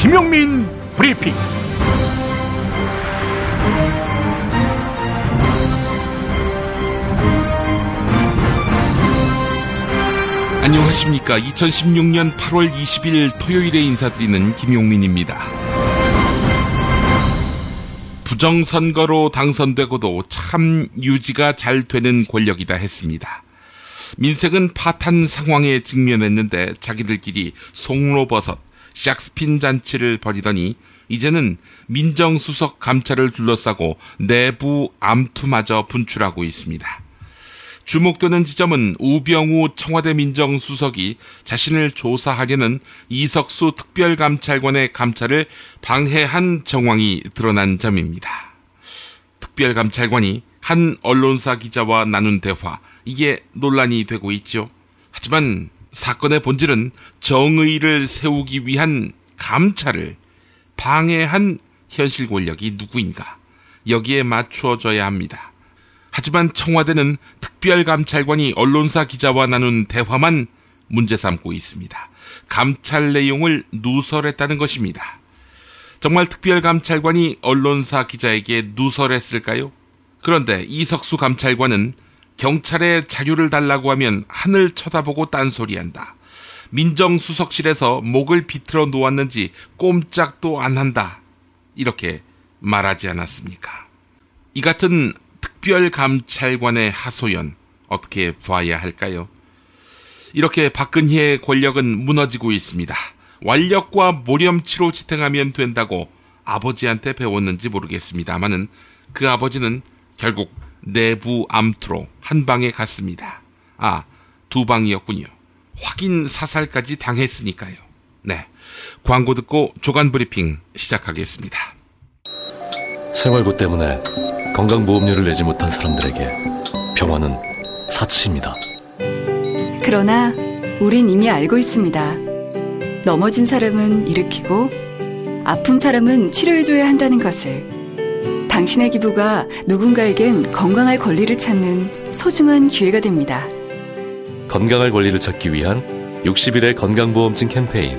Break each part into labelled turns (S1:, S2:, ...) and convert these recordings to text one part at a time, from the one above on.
S1: 김용민 브리핑.
S2: 안녕하십니까. 2016년 8월 20일 토요일에 인사드리는 김용민입니다. 부정선거로 당선되고도 참 유지가 잘 되는 권력이다 했습니다. 민색은 파탄 상황에 직면했는데 자기들끼리 송로버섯, 샥스핀 잔치를 벌이더니 이제는 민정수석 감찰을 둘러싸고 내부 암투마저 분출하고 있습니다. 주목되는 지점은 우병우 청와대 민정수석이 자신을 조사하려는 이석수 특별감찰관의 감찰을 방해한 정황이 드러난 점입니다. 특별감찰관이 한 언론사 기자와 나눈 대화, 이게 논란이 되고 있죠. 하지만 사건의 본질은 정의를 세우기 위한 감찰을 방해한 현실 권력이 누구인가, 여기에 맞추어져야 합니다. 하지만 청와대는 특별감찰관이 언론사 기자와 나눈 대화만 문제 삼고 있습니다. 감찰 내용을 누설했다는 것입니다. 정말 특별감찰관이 언론사 기자에게 누설했을까요? 그런데 이석수 감찰관은 경찰에 자료를 달라고 하면 하늘 쳐다보고 딴소리한다. 민정수석실에서 목을 비틀어 놓았는지 꼼짝도 안 한다. 이렇게 말하지 않았습니까? 이 같은 특별감찰관의 하소연, 어떻게 봐야 할까요? 이렇게 박근혜의 권력은 무너지고 있습니다. 완력과 모렴치로 지탱하면 된다고 아버지한테 배웠는지 모르겠습니다만은 그 아버지는 결국 내부 암투로 한 방에 갔습니다. 두 방이었군요. 확인 사살까지 당했으니까요. 네, 광고 듣고 조간 브리핑 시작하겠습니다.
S3: 생활고 때문에 건강보험료를 내지 못한 사람들에게 병원은 사치입니다.
S4: 그러나 우린 이미 알고 있습니다. 넘어진 사람은 일으키고 아픈 사람은 치료해줘야 한다는 것을. 당신의 기부가 누군가에겐 건강할 권리를 찾는 소중한 기회가 됩니다.
S3: 건강할 권리를 찾기 위한 60일의 건강보험증 캠페인.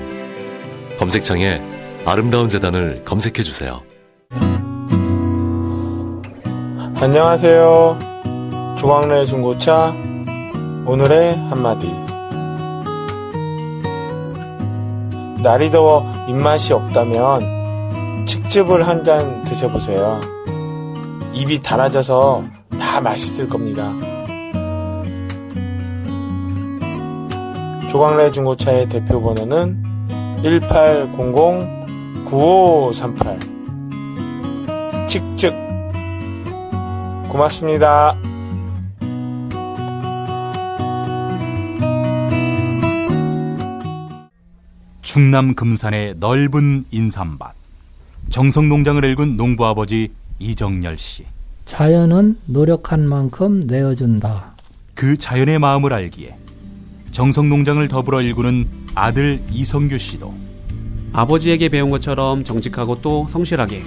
S3: 검색창에 아름다운 재단을 검색해주세요.
S5: 안녕하세요. 조광래 중고차 오늘의 한마디. 날이 더워 입맛이 없다면 칡즙을 한 잔 드셔보세요. 입이 달아져서 다 맛있을 겁니다. 조광래 중고차의 대표 번호는 1800-9538. 칡즙. 고맙습니다.
S1: 충남 금산의 넓은 인삼밭, 정성농장을 일군 농부아버지 이정열 씨.
S6: 자연은 노력한 만큼 내어준다.
S1: 그 자연의 마음을 알기에 정성농장을 더불어 일구는 아들 이성규 씨도
S7: 아버지에게 배운 것처럼 정직하고 또 성실하게.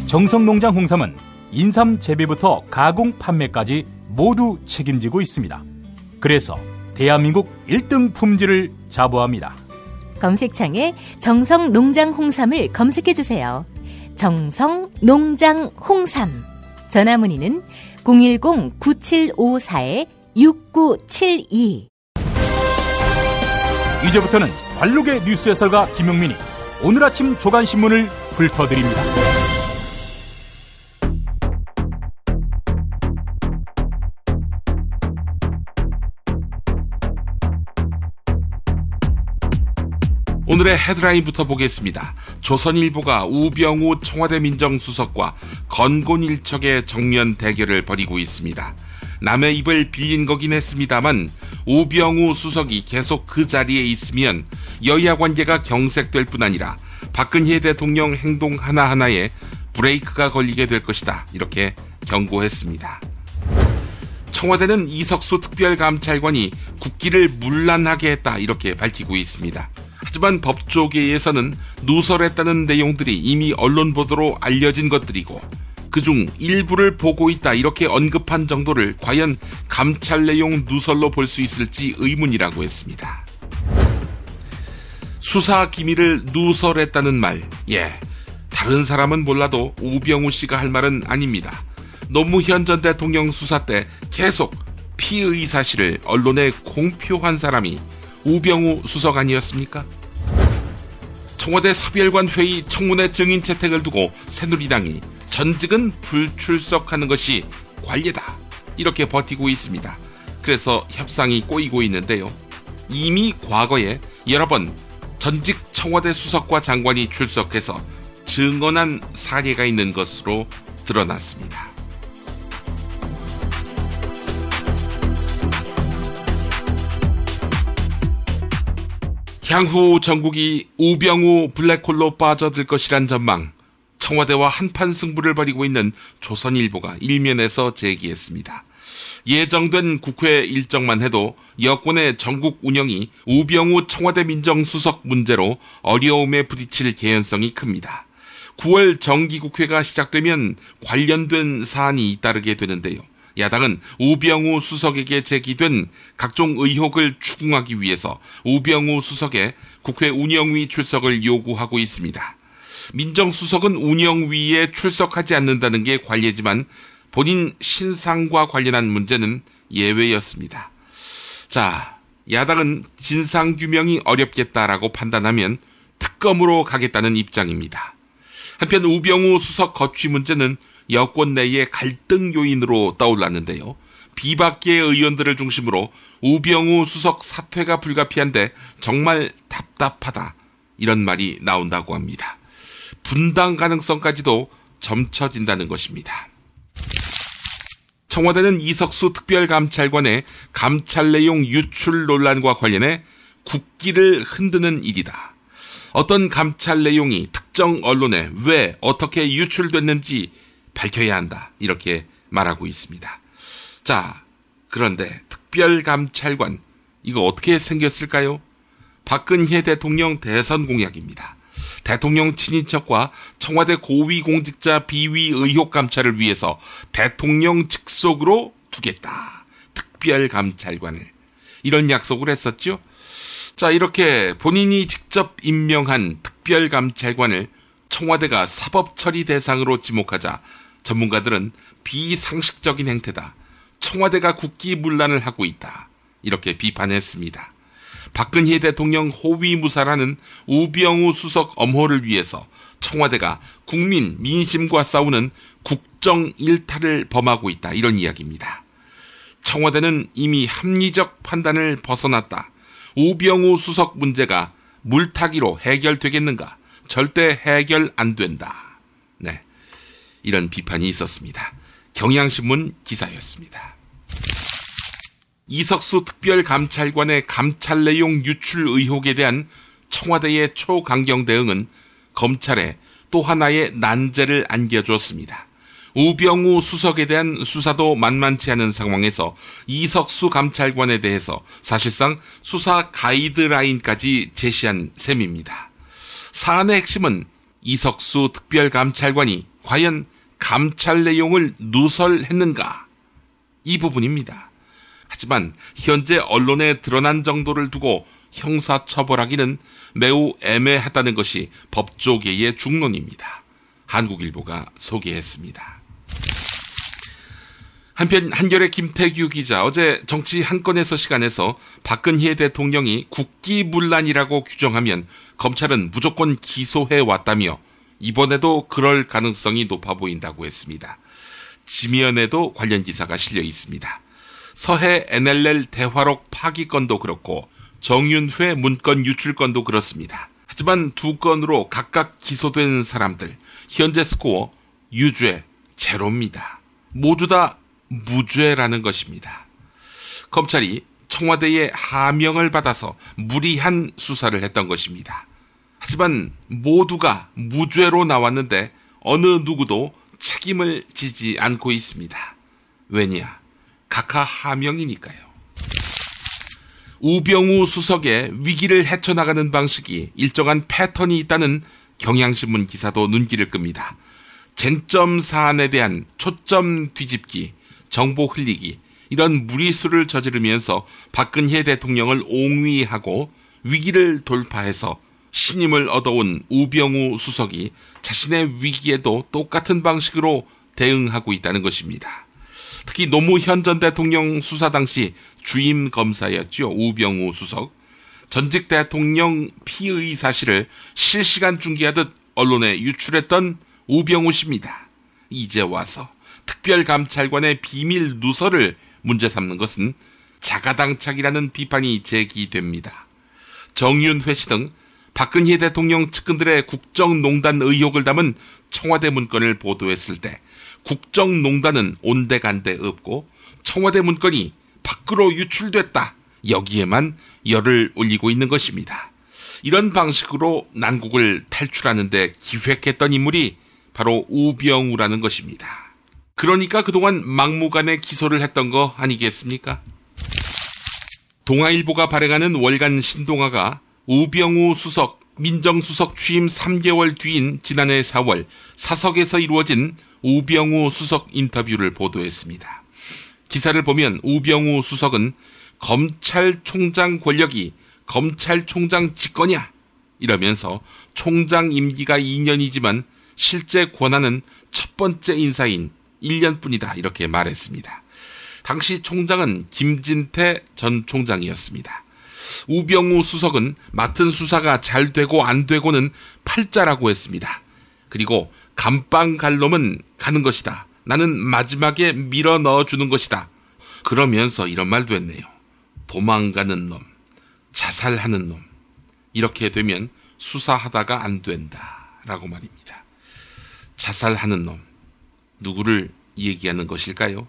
S1: 정성농장 홍삼은 인삼 재배부터 가공 판매까지 모두 책임지고 있습니다. 그래서 대한민국 1등 품질을 자부합니다.
S8: 검색창에 정성농장 홍삼을 검색해주세요. 정성농장 홍삼. 전화문의는 010-9754-6972.
S1: 이제부터는 관록의 뉴스 해설가 김용민이 오늘 아침 조간신문을 훑어드립니다.
S2: 오늘의 헤드라인부터 보겠습니다. 조선일보가 우병우 청와대 민정수석과 건곤일척의 정면 대결을 벌이고 있습니다. 남의 입을 빌린 거긴 했습니다만 우병우 수석이 계속 그 자리에 있으면 여야 관계가 경색될 뿐 아니라 박근혜 대통령 행동 하나하나에 브레이크가 걸리게 될 것이다, 이렇게 경고했습니다. 청와대는 이석수 특별감찰관이 국기를 문란하게 했다, 이렇게 밝히고 있습니다. 하지만 법조계에서는 누설했다는 내용들이 이미 언론 보도로 알려진 것들이고 그중 일부를 보고 있다, 이렇게 언급한 정도를 과연 감찰 내용 누설로 볼 수 있을지 의문이라고 했습니다. 수사 기밀을 누설했다는 말. 다른 사람은 몰라도 우병우 씨가 할 말은 아닙니다. 노무현 전 대통령 수사 때 계속 피의 사실을 언론에 공표한 사람이 우병우 수석 아니었습니까? 청와대 사별관 회의 청문회 증인 채택을 두고 새누리당이 전직은 불출석하는 것이 관례다, 이렇게 버티고 있습니다. 그래서 협상이 꼬이고 있는데요. 이미 과거에 여러 번 전직 청와대 수석과 장관이 출석해서 증언한 사례가 있는 것으로 드러났습니다. 향후 전국이 우병우 블랙홀로 빠져들 것이란 전망, 청와대와 한판 승부를 벌이고 있는 조선일보가 일면에서 제기했습니다. 예정된 국회 일정만 해도 여권의 전국 운영이 우병우 청와대 민정수석 문제로 어려움에 부딪힐 개연성이 큽니다. 9월 정기국회가 시작되면 관련된 사안이 잇따르게 되는데요. 야당은 우병우 수석에게 제기된 각종 의혹을 추궁하기 위해서 우병우 수석의 국회 운영위 출석을 요구하고 있습니다. 민정수석은 운영위에 출석하지 않는다는 게 관례지만 본인 신상과 관련한 문제는 예외였습니다. 자, 야당은 진상규명이 어렵겠다라고 판단하면 특검으로 가겠다는 입장입니다. 한편 우병우 수석 거취 문제는 여권 내의 갈등 요인으로 떠올랐는데요. 비박계 의원들을 중심으로 우병우 수석 사퇴가 불가피한데 정말 답답하다, 이런 말이 나온다고 합니다. 분당 가능성까지도 점쳐진다는 것입니다. 청와대는 이석수 특별감찰관의 감찰 내용 유출 논란과 관련해 국기를 흔드는 일이다. 어떤 감찰 내용이 특정 언론에 왜 어떻게 유출됐는지 밝혀야 한다, 이렇게 말하고 있습니다. 자, 그런데 특별감찰관, 이거 어떻게 생겼을까요? 박근혜 대통령 대선 공약입니다. 대통령 친인척과 청와대 고위공직자 비위 의혹 감찰을 위해서 대통령 직속으로 두겠다, 특별감찰관을. 이런 약속을 했었죠. 자, 이렇게 본인이 직접 임명한 특별감찰관을 청와대가 사법처리 대상으로 지목하자 전문가들은 비상식적인 행태다, 청와대가 국기문란을 하고 있다, 이렇게 비판했습니다. 박근혜 대통령 호위무사라는 우병우 수석 엄호를 위해서 청와대가 국민 민심과 싸우는 국정 일탈을 범하고 있다, 이런 이야기입니다. 청와대는 이미 합리적 판단을 벗어났다. 우병우 수석 문제가 물타기로 해결되겠는가? 절대 해결 안 된다. 네, 이런 비판이 있었습니다. 경향신문 기사였습니다. 이석수 특별감찰관의 감찰 내용 유출 의혹에 대한 청와대의 초강경 대응은 검찰에 또 하나의 난제를 안겨주었습니다. 우병우 수석에 대한 수사도 만만치 않은 상황에서 이석수 감찰관에 대해서 사실상 수사 가이드라인까지 제시한 셈입니다. 사안의 핵심은 이석수 특별감찰관이 과연 감찰 내용을 누설했는가, 이 부분입니다. 하지만 현재 언론에 드러난 정도를 두고 형사처벌하기는 매우 애매하다는 것이 법조계의 중론입니다. 한국일보가 소개했습니다. 한편 한겨레 김태규 기자, 어제 정치 한 건에서 시간에서 박근혜 대통령이 국기문란이라고 규정하면 검찰은 무조건 기소해 왔다며 이번에도 그럴 가능성이 높아 보인다고 했습니다. 지면에도 관련 기사가 실려 있습니다. 서해 NLL 대화록 파기 건도 그렇고 정윤회 문건 유출 건도 그렇습니다. 하지만 두 건으로 각각 기소된 사람들, 현재 스코어 유죄 제로입니다. 모두 다 무죄라는 것입니다. 검찰이 청와대의 하명을 받아서 무리한 수사를 했던 것입니다. 하지만 모두가 무죄로 나왔는데 어느 누구도 책임을 지지 않고 있습니다. 왜냐? 각하 하명이니까요. 우병우 수석의 위기를 헤쳐나가는 방식이 일정한 패턴이 있다는 경향신문 기사도 눈길을 끕니다. 쟁점 사안에 대한 초점 뒤집기, 정보 흘리기, 이런 무리수를 저지르면서 박근혜 대통령을 옹위하고 위기를 돌파해서 신임을 얻어온 우병우 수석이 자신의 위기에도 똑같은 방식으로 대응하고 있다는 것입니다. 특히 노무현 전 대통령 수사 당시 주임 검사였죠. 우병우 수석. 전직 대통령 피의 사실을 실시간 중계하듯 언론에 유출했던 우병우 씨입니다. 이제 와서 특별감찰관의 비밀 누설을 문제 삼는 것은 자가당착이라는 비판이 제기됩니다. 정윤회 씨 등 박근혜 대통령 측근들의 국정농단 의혹을 담은 청와대 문건을 보도했을 때 국정농단은 온데간데 없고 청와대 문건이 밖으로 유출됐다. 여기에만 열을 올리고 있는 것입니다. 이런 방식으로 난국을 탈출하는 데 기획했던 인물이 바로 우병우라는 것입니다. 그러니까 그동안 막무가내 기소를 했던 거 아니겠습니까? 동아일보가 발행하는 월간 신동아가 우병우 수석 민정수석 취임 3개월 뒤인 지난해 4월 사석에서 이루어진 우병우 수석 인터뷰를 보도했습니다. 기사를 보면 우병우 수석은 검찰총장 권력이 검찰총장 직권이야 이러면서 총장 임기가 2년이지만 실제 권한은 첫 번째 인사인 1년뿐이다 이렇게 말했습니다. 당시 총장은 김진태 전 총장이었습니다. 우병우 수석은 맡은 수사가 잘 되고 안 되고는 팔자라고 했습니다. 그리고 감방 갈 놈은 가는 것이다. 나는 마지막에 밀어 넣어주는 것이다. 그러면서 이런 말도 했네요. 도망가는 놈, 자살하는 놈. 이렇게 되면 수사하다가 안 된다. 라고 말입니다. 자살하는 놈. 누구를 얘기하는 것일까요?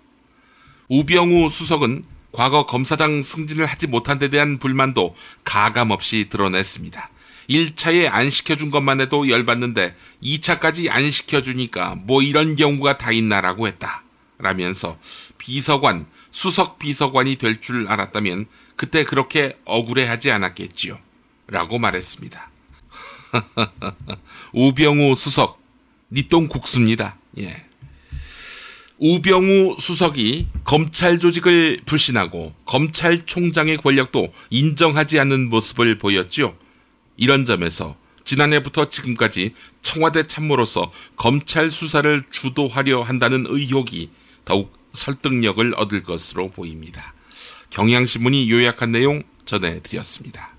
S2: 우병우 수석은 과거 검사장 승진을 하지 못한 데 대한 불만도 가감없이 드러냈습니다. 1차에 안 시켜준 것만 해도 열받는데 2차까지 안 시켜주니까 뭐 이런 경우가 다 있나라고 했다. 라면서 비서관, 수석 비서관이 될 줄 알았다면 그때 그렇게 억울해하지 않았겠지요. 라고 말했습니다. 우병우 수석, 니 똥 국수입니다. 예. 우병우 수석이 검찰 조직을 불신하고 검찰총장의 권력도 인정하지 않는 모습을 보였지요. 이런 점에서 지난해부터 지금까지 청와대 참모로서 검찰 수사를 주도하려 한다는 의혹이 더욱 설득력을 얻을 것으로 보입니다. 경향신문이 요약한 내용 전해드렸습니다.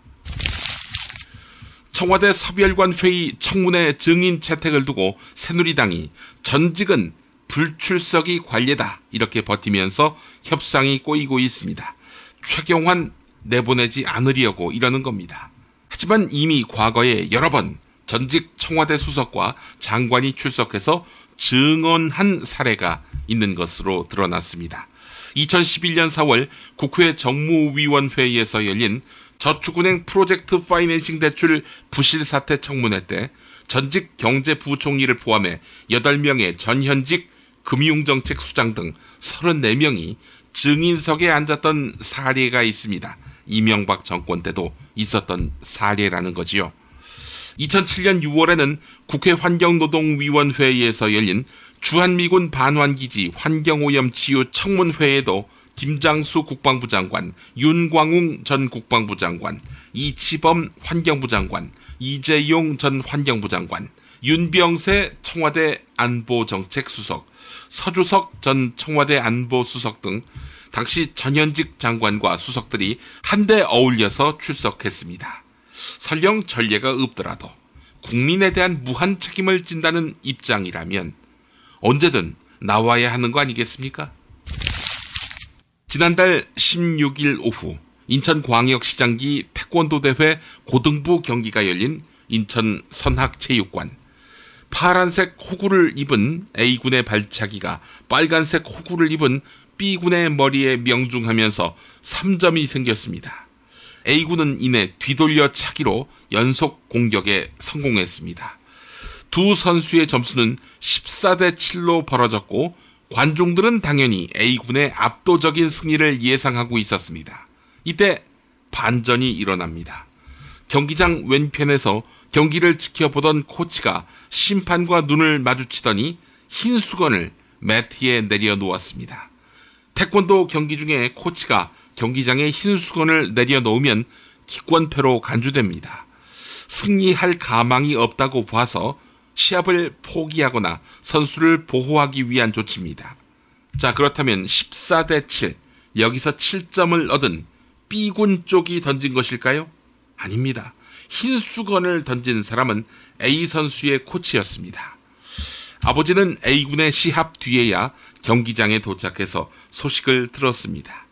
S2: 청와대 서별관 회의 청문회 증인 채택을 두고 새누리당이 전직은 불출석이 관례다 이렇게 버티면서 협상이 꼬이고 있습니다. 최경환 내보내지 않으려고 이러는 겁니다. 하지만 이미 과거에 여러 번 전직 청와대 수석과 장관이 출석해서 증언한 사례가 있는 것으로 드러났습니다. 2011년 4월 국회 정무위원회에서 열린 저축은행 프로젝트 파이낸싱 대출 부실 사태 청문회 때 전직 경제부총리를 포함해 8명의 전현직 금융정책수장 등 34명이 증인석에 앉았던 사례가 있습니다. 이명박 정권 때도 있었던 사례라는 거지요. 2007년 6월에는 국회 환경노동위원회에서 열린 주한미군 반환기지 환경오염 치유 청문회에도 김장수 국방부 장관, 윤광웅 전 국방부 장관, 이치범 환경부 장관, 이재용 전 환경부 장관, 윤병세 청와대 안보정책수석, 서주석 전 청와대 안보수석 등 당시 전현직 장관과 수석들이 한데 어울려서 출석했습니다. 설령 전례가 없더라도 국민에 대한 무한 책임을 진다는 입장이라면 언제든 나와야 하는 거 아니겠습니까? 지난달 16일 오후 인천광역시장기 태권도대회 고등부 경기가 열린 인천 선학체육관. 파란색 호구를 입은 A군의 발차기가 빨간색 호구를 입은 B군의 머리에 명중하면서 3점이 생겼습니다. A군은 이내 뒤돌려 차기로 연속 공격에 성공했습니다. 두 선수의 점수는 14대 7로 벌어졌고 관중들은 당연히 A군의 압도적인 승리를 예상하고 있었습니다. 이때 반전이 일어납니다. 경기장 왼편에서 경기를 지켜보던 코치가 심판과 눈을 마주치더니 흰 수건을 매트에 내려놓았습니다. 태권도 경기 중에 코치가 경기장에 흰 수건을 내려놓으면 기권패로 간주됩니다. 승리할 가망이 없다고 봐서 시합을 포기하거나 선수를 보호하기 위한 조치입니다. 자, 그렇다면 14대 7, 여기서 7점을 얻은 B군 쪽이 던진 것일까요? 아닙니다. 흰 수건을 던진 사람은 A 선수의 코치였습니다. 아버지는 A군의 시합 뒤에야 경기장에 도착해서 소식을 들었습니다.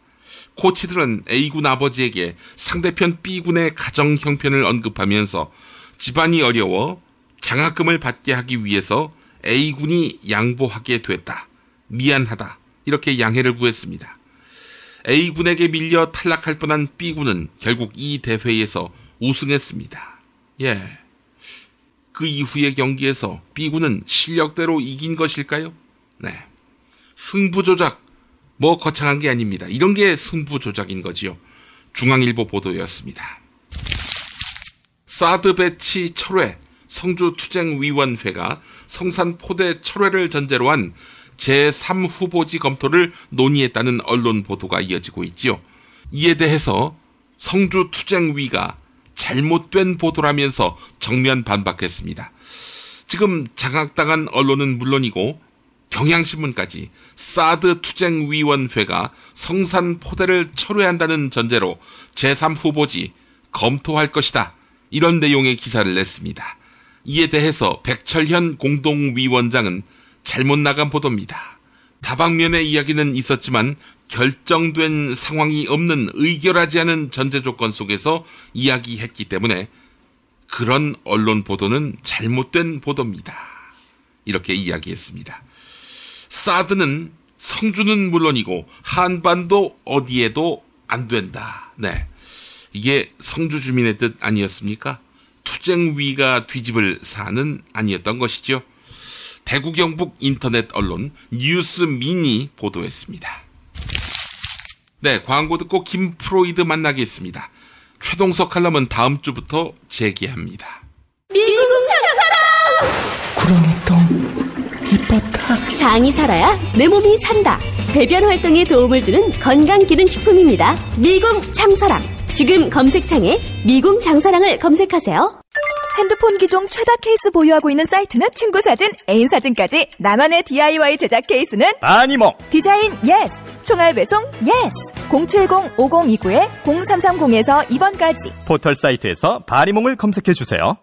S2: 코치들은 A군 아버지에게 상대편 B군의 가정 형편을 언급하면서 집안이 어려워 장학금을 받게 하기 위해서 A군이 양보하게 됐다. 미안하다. 이렇게 양해를 구했습니다. A군에게 밀려 탈락할 뻔한 B군은 결국 이 대회에서 우승했습니다. 예. 그 이후의 경기에서 B군은 실력대로 이긴 것일까요? 네. 승부 조작, 뭐 거창한 게 아닙니다. 이런 게 승부 조작인 거지요. 중앙일보 보도였습니다. 사드 배치 철회, 성주투쟁위원회가 성산포대 철회를 전제로 한 제3후보지 검토를 논의했다는 언론 보도가 이어지고 있지요. 이에 대해서 성주투쟁위가 잘못된 보도라면서 정면 반박했습니다. 지금 장악당한 언론은 물론이고 경향신문까지 사드 투쟁위원회가 성산포대를 철회한다는 전제로 제3후보지 검토할 것이다. 이런 내용의 기사를 냈습니다. 이에 대해서 백철현 공동위원장은 잘못 나간 보도입니다. 다방면의 이야기는 있었지만 결정된 상황이 없는 의결하지 않은 전제 조건 속에서 이야기했기 때문에 그런 언론 보도는 잘못된 보도입니다. 이렇게 이야기했습니다. 사드는 성주는 물론이고 한반도 어디에도 안 된다. 네, 이게 성주 주민의 뜻 아니었습니까? 투쟁위가 뒤집을 사는 아니었던 것이죠. 대구 경북 인터넷 언론 뉴스민이 보도했습니다. 네, 광고 듣고 김프로이드 만나겠습니다. 최동석 칼럼은 다음 주부터 재개합니다.
S9: 미국 장사랑!
S10: 구렁이똥 이뻤다.
S9: 장이 살아야 내 몸이 산다. 배변 활동에 도움을 주는 건강기능식품입니다. 미궁 장사랑. 지금 검색창에 미궁 장사랑을 검색하세요.
S11: 핸드폰 기종 최다 케이스 보유하고 있는 사이트는 친구 사진, 애인 사진까지 나만의 DIY 제작 케이스는
S12: 바니몽.
S11: 디자인 예스, 총알 배송 예스. 070-5029-0330에서 2번까지
S12: 포털 사이트에서 바니몽을 검색해주세요.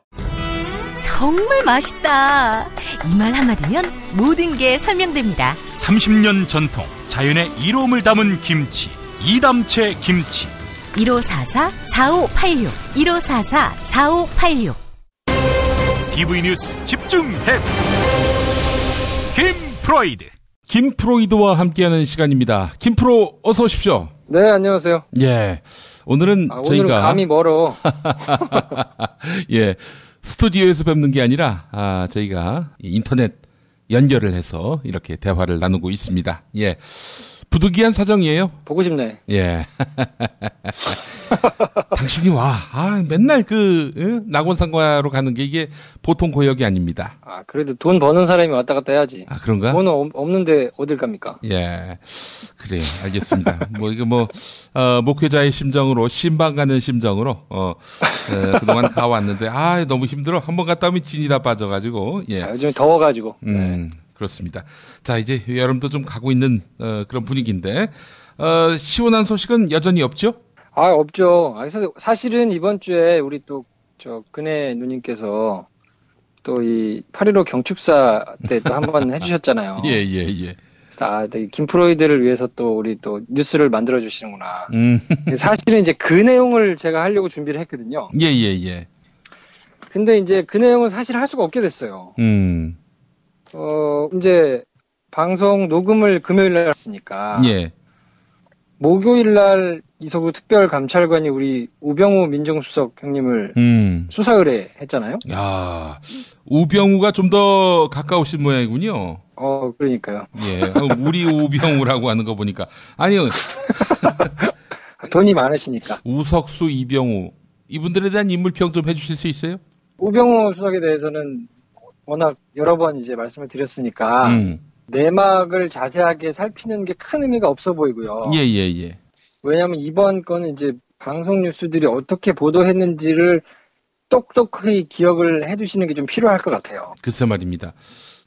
S8: 정말 맛있다. 이 말 한마디면 모든 게 설명됩니다.
S1: 30년 전통 자연의 이로움을 담은 김치, 이담채 김치.
S8: 1544-4586 1544-4586
S1: TV 뉴스 집중해. 김프로이드.
S13: 김프로이드와 함께하는 시간입니다. 김프로 어서 오십시오.
S14: 네, 안녕하세요.
S13: 예, 오늘은
S14: 오늘은
S13: 저희가
S14: 감이 멀어.
S13: 예, 스튜디오에서 뵙는 게 아니라 저희가 인터넷 연결을 해서 이렇게 대화를 나누고 있습니다. 예, 부득이한 사정이에요.
S14: 보고 싶네.
S13: 예. 당신이 와. 맨날 낙원상가로 가는 게 이게 보통 고역이 아닙니다.
S14: 그래도 돈 버는 사람이 왔다 갔다 해야지.
S13: 그런가?
S14: 돈 없는데 어딜 갑니까?
S13: 예. 그래, 알겠습니다. 목회자의 심정으로, 신방 가는 심정으로, 그동안 가왔는데, 너무 힘들어. 한번 갔다 오면 진이라 빠져가지고, 예.
S14: 요즘에 더워가지고. 네.
S13: 그렇습니다. 자, 이제 여름도 좀 가고 있는 그런 분위기인데 시원한 소식은 여전히 없죠?
S14: 없죠. 사실은 이번 주에 우리 또 근혜 누님께서 또 이 8.15 경축사 때 또 한번 해주셨잖아요.
S13: 예.
S14: 김프로이드를 위해서 또 우리 또 뉴스를 만들어 주시는구나. 사실은 이제 그 내용을 제가 하려고 준비를 했거든요.
S13: 예.
S14: 근데 이제 그 내용은 사실 할 수가 없게 됐어요. 이제 방송 녹음을 금요일 날 했으니까.
S13: 예.
S14: 목요일 날 이서구 특별감찰관이 우리 우병우 민정수석 형님을 수사 의뢰했잖아요.
S13: 야, 우병우가 좀 더 가까우신 모양이군요.
S14: 그러니까요.
S13: 예, 우리 우병우라고 하는 거 보니까 아니요.
S14: 돈이 많으시니까.
S13: 우석수, 이병우 이분들에 대한 인물평 좀 해주실 수 있어요?
S14: 우병우 수석에 대해서는 워낙 여러 번 이제 말씀을 드렸으니까 내막을 자세하게 살피는 게 큰 의미가 없어 보이고요.
S13: 예.
S14: 왜냐하면 이번 건은 이제 방송 뉴스들이 어떻게 보도했는지를 똑똑히 기억을 해두시는 게 좀 필요할 것 같아요.
S13: 글쎄 말입니다.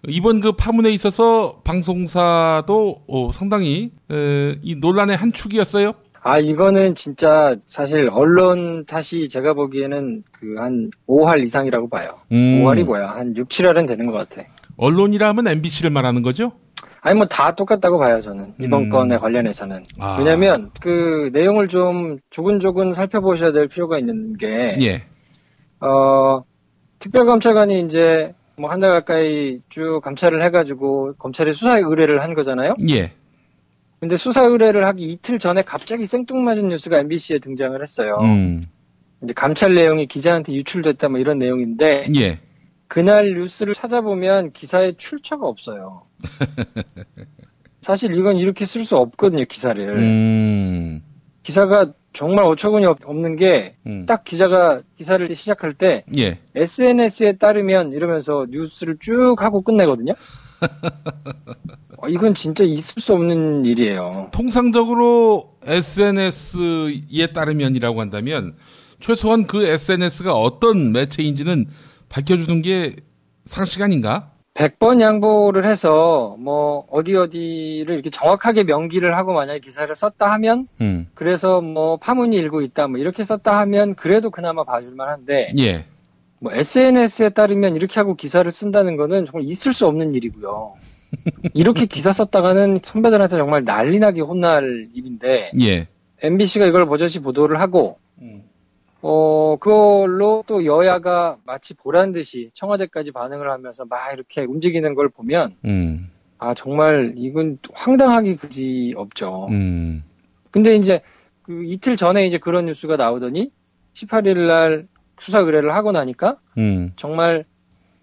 S13: 이번 그 파문에 있어서 방송사도 상당히 이 논란의 한 축이었어요.
S14: 이거는 진짜 사실 언론 탓이 제가 보기에는 그 한 5할 이상이라고 봐요. 5할이 뭐야? 한 6, 7할은 되는 것 같아.
S13: 언론이라 하면 MBC를 말하는 거죠?
S14: 아니 뭐 다 똑같다고 봐요, 저는. 이번 건에 관련해서는. 왜냐면 그 내용을 좀 조근조근 살펴보셔야 될 필요가 있는 게 특별감찰관이 이제 뭐 한 달 가까이 쭉 감찰을 해가지고 검찰에 수사 의뢰를 한 거잖아요.
S13: 예.
S14: 근데 수사 의뢰를 하기 이틀 전에 갑자기 생뚱맞은 뉴스가 MBC에 등장을 했어요. 이제 감찰 내용이 기자한테 유출됐다 뭐 이런 내용인데
S13: 예.
S14: 그날 뉴스를 찾아보면 기사에 출처가 없어요. 사실 이건 이렇게 쓸 수 없거든요, 기사를. 기사가 정말 어처구니 없는 게 딱 기자가 기사를 시작할 때 SNS에 따르면 이러면서 뉴스를 쭉 하고 끝내거든요. 이건 진짜 있을 수 없는 일이에요.
S13: 통상적으로 SNS에 따르면이라고 한다면 최소한 그 SNS가 어떤 매체인지는 밝혀주는 게 상식 아닌가?
S14: 100번 양보를 해서 뭐 어디를 이렇게 정확하게 명기를 하고 만약에 기사를 썼다 하면 그래서 뭐 파문이 일고 있다 뭐 이렇게 썼다 하면 그래도 그나마 봐줄만 한데 뭐 SNS에 따르면 이렇게 하고 기사를 쓴다는 거는 정말 있을 수 없는 일이고요. 이렇게 기사 썼다가는 선배들한테 정말 난리나게 혼날 일인데 MBC가 이걸 버젓이 보도를 하고 그걸로 또 여야가 마치 보란 듯이 청와대까지 반응을 하면서 막 이렇게 움직이는 걸 보면 정말 이건 황당하기 그지 없죠. 근데 이제 그 이틀 전에 이제 그런 뉴스가 나오더니 18일 날 수사 의뢰를 하고 나니까 정말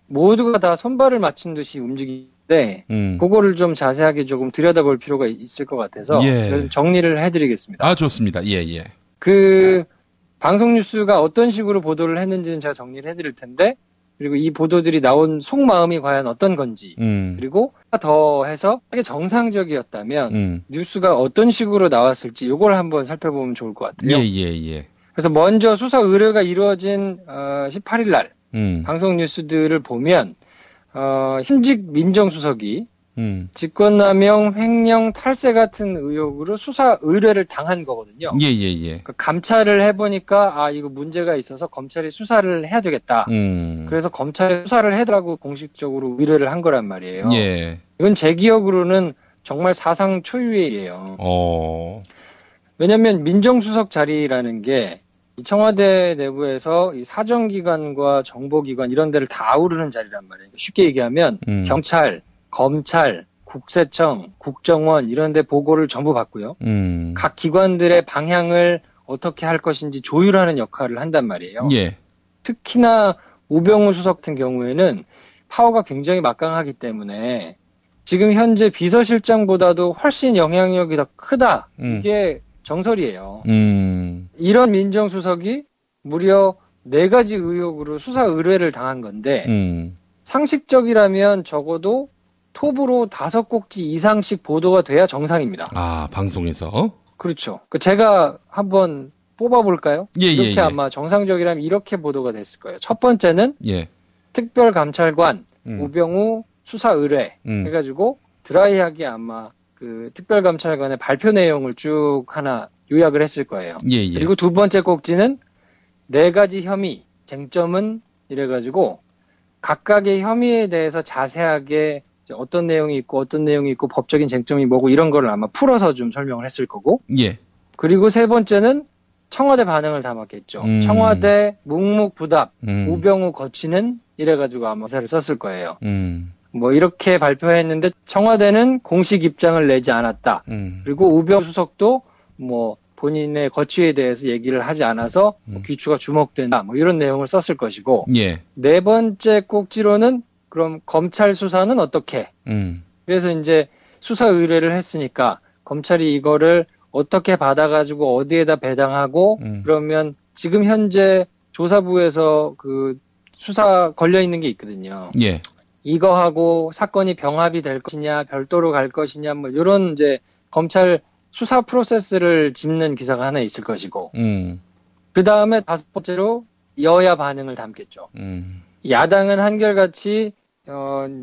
S14: 모두가 다 손발을 맞춘 듯이 움직이는데 그거를 좀 자세하게 조금 들여다볼 필요가 있을 것 같아서 제가 좀 정리를 해드리겠습니다.
S13: 좋습니다. 예.
S14: 그 방송 뉴스가 어떤 식으로 보도를 했는지는 제가 정리를 해드릴 텐데 그리고 이 보도들이 나온 속마음이 과연 어떤 건지 그리고 더 해서 정상적이었다면 뉴스가 어떤 식으로 나왔을지 이걸 한번 살펴보면 좋을 것 같아요.
S13: 예.
S14: 그래서 먼저 수사 의뢰가 이루어진 18일 날 방송 뉴스들을 보면 현직 민정수석이 직권남용, 횡령, 탈세 같은 의혹으로 수사 의뢰를 당한 거거든요.
S13: 예.
S14: 그러니까 감찰을 해보니까 이거 문제가 있어서 검찰이 수사를 해야 되겠다. 그래서 검찰이 수사를 해달라고 공식적으로 의뢰를 한 거란 말이에요. 이건 제 기억으로는 정말 사상 초유의 일이에요. 왜냐하면 민정수석 자리라는 게 청와대 내부에서 이 사정기관과 정보기관 이런 데를 다 아우르는 자리란 말이에요. 쉽게 얘기하면 경찰, 검찰, 국세청, 국정원 이런 데 보고를 전부 받고요. 각 기관들의 방향을 어떻게 할 것인지 조율하는 역할을 한단 말이에요. 특히나 우병우 수석 같은 경우에는 파워가 굉장히 막강하기 때문에 지금 현재 비서실장보다도 훨씬 영향력이 더 크다. 이게 정설이에요. 이런 민정수석이 무려 4가지 의혹으로 수사 의뢰를 당한 건데 상식적이라면 적어도 톱으로 5꼭지 이상씩 보도가 돼야 정상입니다.
S13: 방송에서?
S14: 그렇죠. 제가 한번 뽑아볼까요? 이렇게 아마 정상적이라면 이렇게 보도가 됐을 거예요. 첫 번째는 특별감찰관 우병우 수사 의뢰 해가지고 드라이하게 아마 그 특별감찰관의 발표 내용을 쭉 하나 요약을 했을 거예요. 그리고 두 번째 꼭지는 4가지 혐의, 쟁점은 이래가지고 각각의 혐의에 대해서 자세하게 어떤 내용이 있고 법적인 쟁점이 뭐고 이런 거를 아마 풀어서 좀 설명을 했을 거고 그리고 세 번째는 청와대 반응을 담았겠죠. 청와대 묵묵부답 우병우 거취는 이래가지고 아마 기사를 썼을 거예요. 뭐 이렇게 발표했는데 청와대는 공식 입장을 내지 않았다. 그리고 우병우 수석도 뭐 본인의 거취에 대해서 얘기를 하지 않아서 귀추가 주목된다. 뭐 이런 내용을 썼을 것이고 네 번째 꼭지로는 그럼 검찰 수사는 어떻게? 그래서 이제 수사 의뢰를 했으니까 검찰이 이거를 어떻게 받아가지고 어디에다 배당하고 그러면 지금 현재 조사부에서 그 수사 걸려 있는 게 있거든요. 이거하고 사건이 병합이 될 것이냐, 별도로 갈 것이냐, 뭐 이런 이제 검찰 수사 프로세스를 짚는 기사가 하나 있을 것이고, 그 다음에 5번째로 여야 반응을 담겠죠. 야당은 한결같이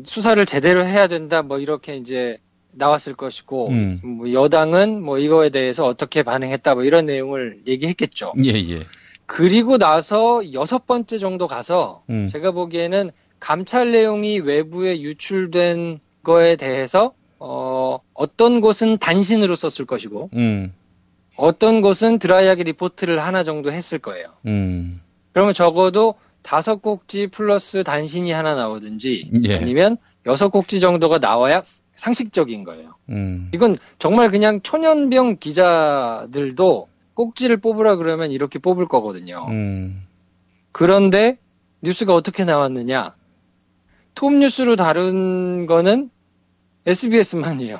S14: 수사를 제대로 해야 된다 뭐 이렇게 이제 나왔을 것이고 뭐 여당은 뭐 이거에 대해서 어떻게 반응했다 뭐 이런 내용을 얘기했겠죠.
S13: 예.
S14: 그리고 나서 6번째 정도 가서 제가 보기에는 감찰 내용이 외부에 유출된 거에 대해서 어떤 곳은 단신으로 썼을 것이고 어떤 곳은 드라이하게 리포트를 하나 정도 했을 거예요. 그러면 적어도 5꼭지 플러스 단신이 하나 나오든지 아니면 6꼭지 정도가 나와야 상식적인 거예요. 이건 정말 그냥 초년병 기자들도 꼭지를 뽑으라 그러면 이렇게 뽑을 거거든요. 그런데 뉴스가 어떻게 나왔느냐. 톱뉴스로 다룬 거는 SBS만이에요.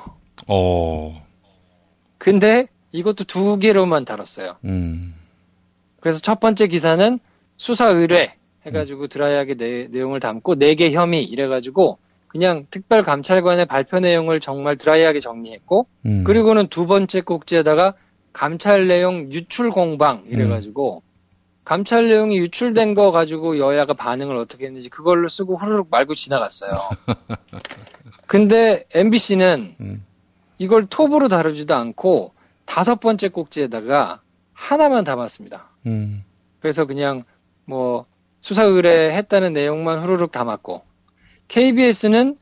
S14: 근데 이것도 2개로만 다뤘어요. 그래서 첫 번째 기사는 수사 의뢰 해가지고 드라이하게 내용을 담고 4개 혐의 이래가지고 그냥 특별감찰관의 발표 내용을 정말 드라이하게 정리했고 그리고는 2번째 꼭지에다가 감찰 내용 유출 공방 이래가지고 감찰 내용이 유출된 거 가지고 여야가 반응을 어떻게 했는지 그걸로 쓰고 후루룩 말고 지나갔어요. 근데 MBC는 이걸 톱으로 다루지도 않고 5번째 꼭지에다가 하나만 담았습니다. 그래서 그냥 뭐 수사 의뢰했다는 내용만 후루룩 담았고 KBS는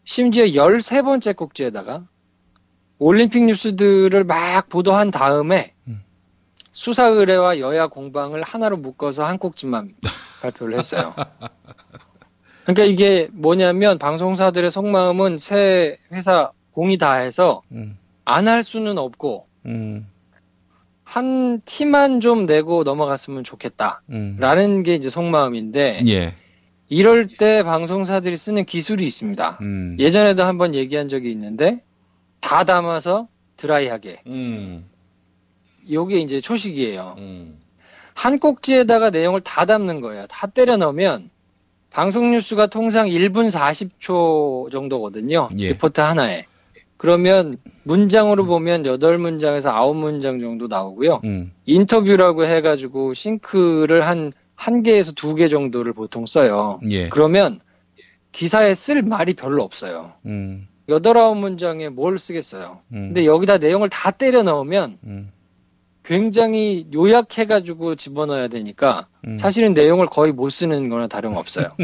S14: 심지어 13번째 꼭지에다가 올림픽 뉴스들을 막 보도한 다음에 수사 의뢰와 여야 공방을 하나로 묶어서 한 꼭지만 발표를 했어요. 그러니까 이게 뭐냐면 방송사들의 속마음은 새 회사 공이 다 해서 안 할 수는 없고 한 티만 좀 내고 넘어갔으면 좋겠다라는 게 이제 속마음인데 이럴 때 방송사들이 쓰는 기술이 있습니다. 예전에도 한번 얘기한 적이 있는데 다 담아서 드라이하게. 요게 이제 초식이에요. 한 꼭지에다가 내용을 다 담는 거예요. 다 때려 넣으면 방송 뉴스가 통상 1분 40초 정도거든요. 리포트 하나에. 그러면 문장으로 보면 8문장에서 9문장 정도 나오고요. 인터뷰라고 해가지고 싱크를 한 1개에서 2개 정도를 보통 써요. 그러면 기사에 쓸 말이 별로 없어요. 8, 9문장에 뭘 쓰겠어요. 근데 여기다 내용을 다 때려 넣으면 굉장히 요약해가지고 집어넣어야 되니까 사실은 내용을 거의 못 쓰는 거나 다름없어요.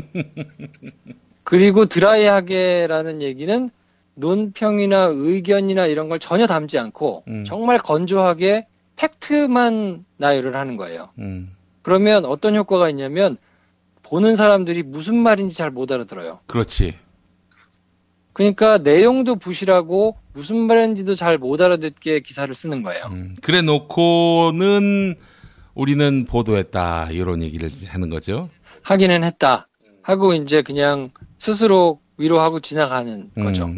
S14: 그리고 드라이하게라는 얘기는 논평이나 의견이나 이런 걸 전혀 담지 않고 정말 건조하게 팩트만 나열을 하는 거예요. 그러면 어떤 효과가 있냐면 보는 사람들이 무슨 말인지 잘 못 알아들어요.
S13: 그렇지.
S14: 그러니까 내용도 부실하고 무슨 말인지도 잘 못 알아듣게 기사를 쓰는 거예요.
S13: 그래 놓고는 우리는 보도했다 이런 얘기를 하는 거죠.
S14: 하기는 했다 하고 이제 그냥 스스로 위로하고 지나가는 거죠.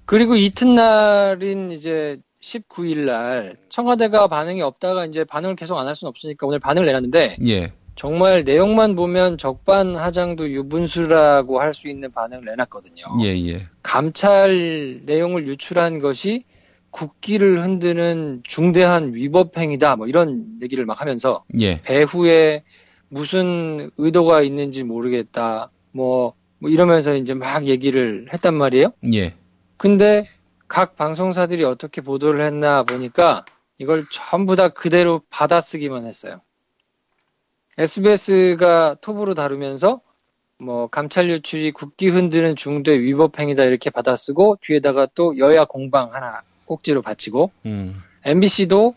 S14: 그리고 이튿날인 이제 19일 날 청와대가 반응이 없다가 이제 반응을 계속 안 할 수는 없으니까 오늘 반응을 내놨는데 정말 내용만 보면 적반하장도 유분수라고 할 수 있는 반응을 내놨거든요. 감찰 내용을 유출한 것이 국기를 흔드는 중대한 위법행위다 뭐 이런 얘기를 막 하면서 배후에 무슨 의도가 있는지 모르겠다 뭐 이러면서 이제 막 얘기를 했단 말이에요. 근데 각 방송사들이 어떻게 보도를 했나 보니까 이걸 전부 다 그대로 받아쓰기만 했어요. SBS가 톱으로 다루면서 뭐 감찰 유출이 국기 흔드는 중대 위법행위다 이렇게 받아쓰고 뒤에다가 또 여야 공방 하나 꼭지로 받치고 MBC도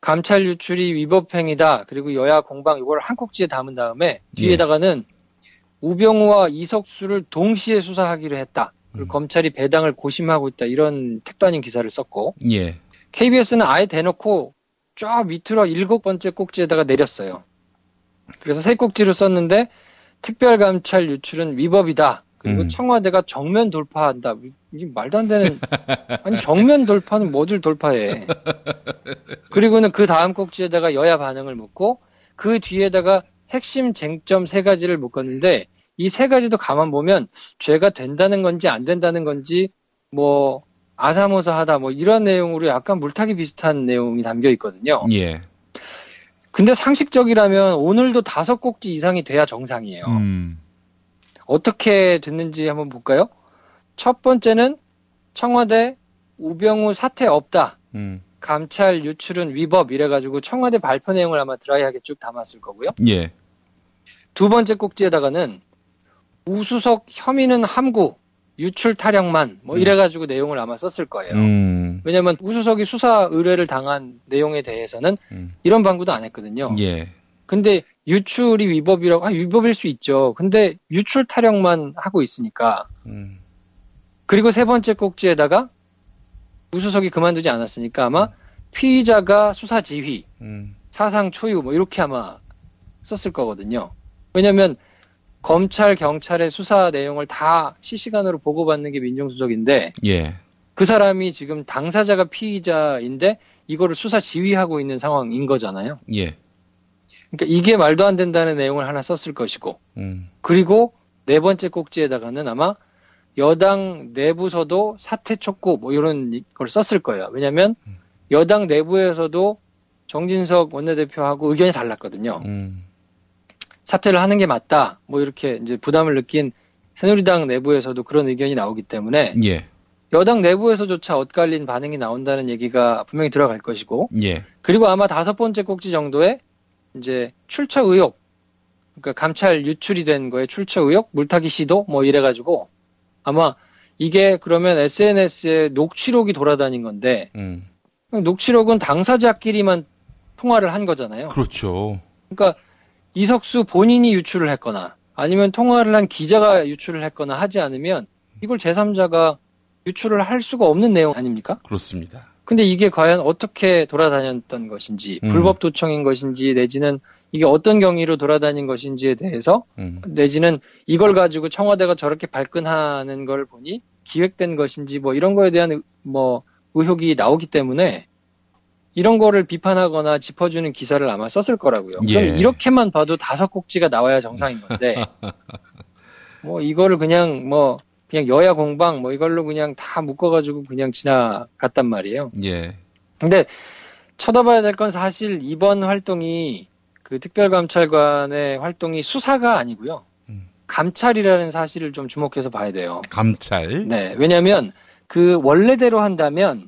S14: 감찰 유출이 위법행위다 그리고 여야 공방 이걸 한 꼭지에 담은 다음에 뒤에다가는 우병우와 이석수를 동시에 수사하기로 했다. 그리고 검찰이 배당을 고심하고 있다. 이런 택도 아닌 기사를 썼고 KBS는 아예 대놓고 쫙 밑으로 7번째 꼭지에다가 내렸어요. 그래서 3꼭지로 썼는데 특별감찰 유출은 위법이다. 그리고 청와대가 정면 돌파한다. 이게 말도 안 되는 아니 정면 돌파는 뭐를 돌파해. 그리고는 그 다음 꼭지에다가 여야 반응을 묻고 그 뒤에다가 핵심 쟁점 3가지를 묶었는데 이 3가지도 가만 보면 죄가 된다는 건지 안 된다는 건지 뭐 아사모사하다 뭐 이런 내용으로 약간 물타기 비슷한 내용이 담겨 있거든요. 근데 상식적이라면 오늘도 5꼭지 이상이 돼야 정상이에요. 어떻게 됐는지 한번 볼까요? 첫 번째는 청와대 우병우 사퇴 없다. 감찰 유출은 위법 이래가지고 청와대 발표 내용을 아마 드라이하게 쭉 담았을 거고요.
S13: 예.
S14: 두 번째 꼭지에다가는 우수석 혐의는 함구, 유출 타령만 뭐 이래가지고 내용을 아마 썼을 거예요. 왜냐하면 우수석이 수사 의뢰를 당한 내용에 대해서는 이런 방구도 안 했거든요.
S13: 예.
S14: 근데 유출이 위법이라고 위법일 수 있죠. 근데 유출 타령만 하고 있으니까. 그리고 세 번째 꼭지에다가 우수석이 그만두지 않았으니까 아마 피의자가 수사 지휘, 사상 초유 뭐 이렇게 아마 썼을 거거든요. 왜냐하면 검찰, 경찰의 수사 내용을 다 실시간으로 보고받는 게 민정수석인데
S13: 예.
S14: 그 사람이 지금 당사자가 피의자인데 이거를 수사 지휘하고 있는 상황인 거잖아요.
S13: 예.
S14: 그러니까 이게 말도 안 된다는 내용을 하나 썼을 것이고 그리고 네 번째 꼭지에다가는 아마 여당 내부서도 사퇴 촉구 뭐 이런 걸 썼을 거예요. 왜냐하면 여당 내부에서도 정진석 원내대표하고 의견이 달랐거든요. 사퇴를 하는 게 맞다. 뭐 이렇게 이제 부담을 느낀 새누리당 내부에서도 그런 의견이 나오기 때문에
S13: 예.
S14: 여당 내부에서조차 엇갈린 반응이 나온다는 얘기가 분명히 들어갈 것이고
S13: 예.
S14: 그리고 아마 5번째 꼭지 정도에 이제 출처 의혹 그러니까 감찰 유출이 된 거에 출처 의혹 물타기 시도 뭐 이래가지고 아마 이게 그러면 SNS에 녹취록이 돌아다닌 건데 녹취록은 당사자끼리만 통화를 한 거잖아요.
S13: 그렇죠.
S14: 그러니까 이석수 본인이 유출을 했거나 아니면 통화를 한 기자가 유출을 했거나 하지 않으면 이걸 제3자가 유출을 할 수가 없는 내용 아닙니까?
S13: 그렇습니다.
S14: 근데 이게 과연 어떻게 돌아다녔던 것인지 불법 도청인 것인지 내지는 이게 어떤 경위로 돌아다닌 것인지에 대해서 내지는 이걸 가지고 청와대가 저렇게 발끈하는 걸 보니 기획된 것인지 뭐 이런 거에 대한 뭐 의혹이 나오기 때문에 이런 거를 비판하거나 짚어주는 기사를 아마 썼을 거라고요.
S13: 예.
S14: 그럼 이렇게만 봐도 5꼭지가 나와야 정상인 건데 뭐 이거를 그냥 여야 공방 뭐 이걸로 그냥 다 묶어가지고 그냥 지나갔단 말이에요.
S13: 예.
S14: 근데 쳐다봐야 될 건 사실 이번 활동이 그 특별감찰관의 활동이 수사가 아니고요. 감찰이라는 사실을 좀 주목해서 봐야 돼요.
S13: 감찰?
S14: 네. 왜냐하면 그 원래대로 한다면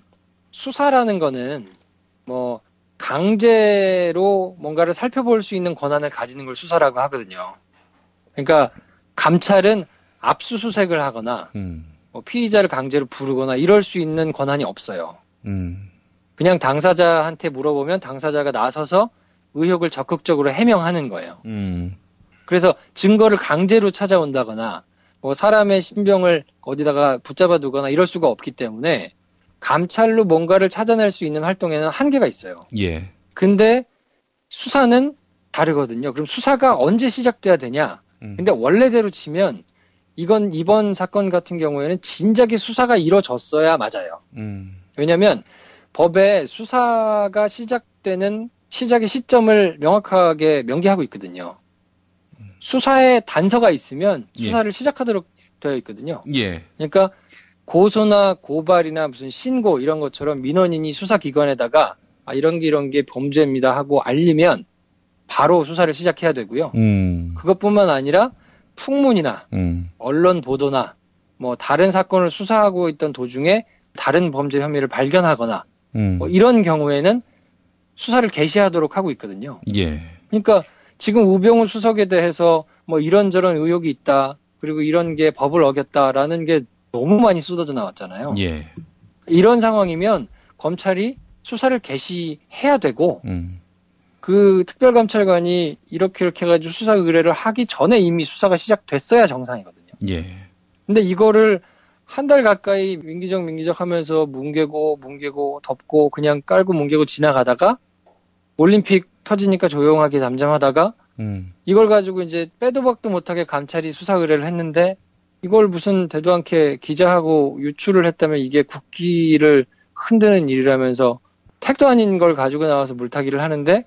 S14: 수사라는 거는 뭐 강제로 뭔가를 살펴볼 수 있는 권한을 가지는 걸 수사라고 하거든요. 그러니까 감찰은 압수수색을 하거나 뭐 피의자를 강제로 부르거나 이럴 수 있는 권한이 없어요. 그냥 당사자한테 물어보면 당사자가 나서서 의혹을 적극적으로 해명하는 거예요. 그래서 증거를 강제로 찾아온다거나 뭐 사람의 신병을 어디다가 붙잡아 두거나 이럴 수가 없기 때문에 감찰로 뭔가를 찾아낼 수 있는 활동에는 한계가 있어요.
S13: 예.
S14: 근데 수사는 다르거든요. 그럼 수사가 언제 시작돼야 되냐? 근데 원래대로 치면 이번 사건 같은 경우에는 진작에 수사가 이루어졌어야 맞아요. 왜냐하면 법에 수사가 시작되는 시작의 시점을 명확하게 명기하고 있거든요. 수사에 단서가 있으면 수사를 시작하도록 되어 있거든요.
S13: 예.
S14: 그러니까 고소나 고발이나 무슨 신고 이런 것처럼 민원인이 수사기관에다가 이런 게 범죄입니다 하고 알리면 바로 수사를 시작해야 되고요. 그것뿐만 아니라 풍문이나 언론 보도나 뭐 다른 사건을 수사하고 있던 도중에 다른 범죄 혐의를 발견하거나 뭐 이런 경우에는 수사를 개시하도록 하고 있거든요.
S13: 예.
S14: 그러니까 지금 우병우 수석에 대해서 뭐 이런저런 의혹이 있다. 그리고 이런 게 법을 어겼다라는 게 너무 많이 쏟아져 나왔잖아요.
S13: 예.
S14: 이런 상황이면 검찰이 수사를 개시해야 되고 그 특별감찰관이 이렇게 해가지고 수사 의뢰를 하기 전에 이미 수사가 시작됐어야 정상이거든요.
S13: 예.
S14: 근데 이거를 한 달 가까이 민기적 하면서 뭉개고 덮고 그냥 깔고 뭉개고 지나가다가 올림픽 터지니까 조용하게 잠잠하다가 이걸 가지고 이제 빼도 박도 못하게 감찰이 수사 의뢰를 했는데 이걸 무슨 대도 않게 기자하고 유출을 했다면 이게 국기를 흔드는 일이라면서 택도 아닌 걸 가지고 나와서 물타기를 하는데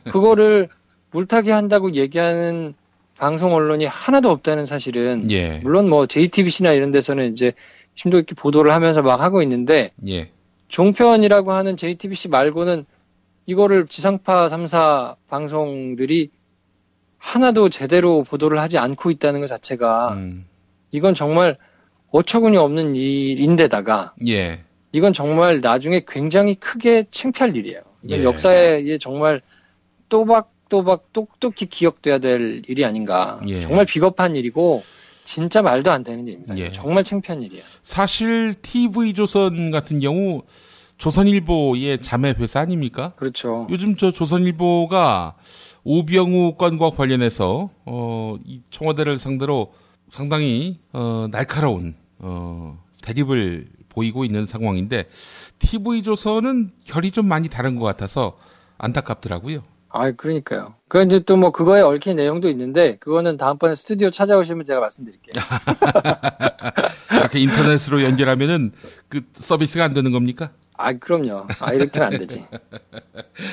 S14: 그거를 물타기 한다고 얘기하는 방송 언론이 하나도 없다는 사실은
S13: 예.
S14: 물론 뭐 JTBC나 이런 데서는 이제 심도 있게 보도를 하면서 막 하고 있는데
S13: 예.
S14: 종편이라고 하는 JTBC 말고는 이거를 지상파 3사 방송들이 하나도 제대로 보도를 하지 않고 있다는 것 자체가 이건 정말 어처구니 없는 일인데다가
S13: 예.
S14: 이건 정말 나중에 굉장히 크게 창피할 일이에요. 이건 역사에 정말 또박또박 똑똑히 기억돼야 될 일이 아닌가. 정말 비겁한 일이고 진짜 말도 안 되는 일입니다. 정말 창피한 일이에요.
S13: 사실 TV조선 같은 경우 조선일보의 자매 회사 아닙니까?
S14: 그렇죠.
S13: 요즘 저 조선일보가 우병우 건과 관련해서 이 청와대를 상대로 상당히 날카로운 대립을 보이고 있는 상황인데 TV조선은 결이 좀 많이 다른 것 같아서 안타깝더라고요.
S14: 아, 그러니까요. 그 이제 또 뭐 그거에 얽힌 내용도 있는데 그거는 다음번에 스튜디오 찾아오시면 제가 말씀드릴게요.
S13: 이렇게 인터넷으로 연결하면은 그 서비스가 안 되는 겁니까?
S14: 아, 그럼요. 아, 이렇게는 안 되지.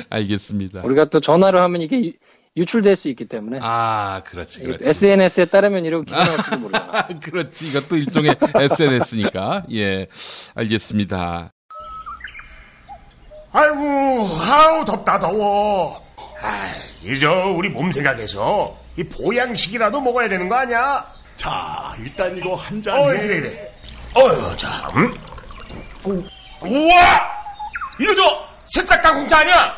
S13: 알겠습니다.
S14: 우리가 또 전화로 하면 이게 유출될 수 있기 때문에.
S13: 아, 그렇지.
S14: SNS에 따르면 이러고 기사 나올지도 모르잖아.
S13: 그렇지. 이것도 일종의 SNS니까. 예, 알겠습니다.
S15: 아이고, 아우 덥다 더워. 이제 우리 몸 생각해서 이 보양식이라도 먹어야 되는 거 아니야?
S16: 자, 일단 이거 한 잔.
S15: 그래. 자. 우와! 이거 새싹 땅콩차 아니야?